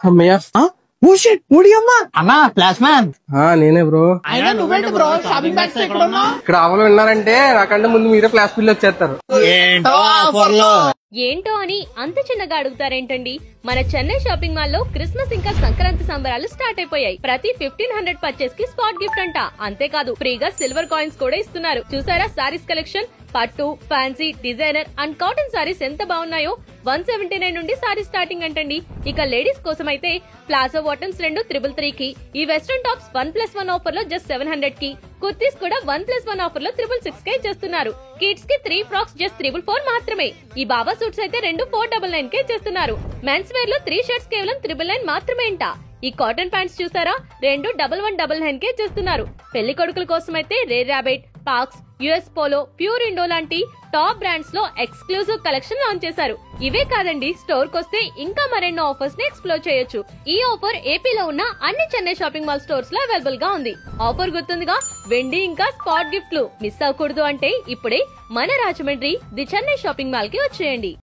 అమ్మయ్యా అన్నా flash man నేనే బ్రో. బ్రో షాపింగ్ బ్యాగ్స్ ఇక్కడ ఆవులు విన్నారంటే నాకంటే ముందు మీరే ఫ్లాష్ బిల్ వచ్చేస్తారు. ఏంటో అని అంత చిన్నగా అడుగుతారేంటండి? మన చెన్నై షాపింగ్ మాల్ లో క్రిస్మస్ ఇంకా సంక్రాంతి సంబరాలు స్టార్ట్ అయిపోయాయి. ప్రతి 1500 పర్చేస్ కి స్పాట్ గిఫ్ట్ అంట. అంతేకాదు ఫ్రీగా సిల్వర్ కాయిన్స్ కూడా ఇస్తున్నారు. చూసారా సారీస్ కలెక్షన్? పట్టు, fancy, designer and cotton saris ఎంత బాగున్నాయో. 179 నుండి సారీ స్టార్టింగ్ అంటండి. ఇక లేడీస్ కోసం అయితే ప్లాజో బాటమ్స్ 2 333 కి, ఈ వెస్ట్రన్ టాప్స్ 1+1 ఆఫర్ లో జస్ట్ 700 కి, కుర్తీస్ కూడా 1+1 ఆఫర్ లో 666 కే చేస్తున్నారు. కిడ్స్ కి 3 ఫ్రాక్స్ జస్ట్ 444 మాత్రమే. ఈ బాబా సూట్స్ అయితే 2 499 కే చేస్తున్నారు. మెన్స్ వేర్ లో 3 షర్ట్స్ కేవలం 999 మాత్రమే అంట. ఈ కాటన్ ప్యాంట్స్ చూసారా 2 1199 కే చేస్తున్నారు. పెళ్లి కొడుకుల కోసం అయితే rare rabbit, pox, US polo, pure Indo లాంటి టాప్ బ్రాండ్స్ లో ఎక్స్క్లూజివ్ కలెక్షన్ లాంచ్ చేశారు. ఇవే కాదండి, స్టోర్ కొస్తే ఇంకా మరెన్నో ఆఫర్స్ ని ఎక్స్ప్లోర్ చేయొచ్చు. ఈ ఆఫర్ ఏపీలో ఉన్న అన్ని చెన్నై షాపింగ్ మాల్ స్టోర్స్ లో అవైలబుల్ గా ఉంది. ఆఫర్ గుర్తుందిగా, వెండి ఇంకా స్పాట్ గిఫ్ట్లు మిస్ అవ్వకూడదు అంటే ఇప్పుడే మన Rajahmundry the Chennai shopping mall కి వచ్చేయండి.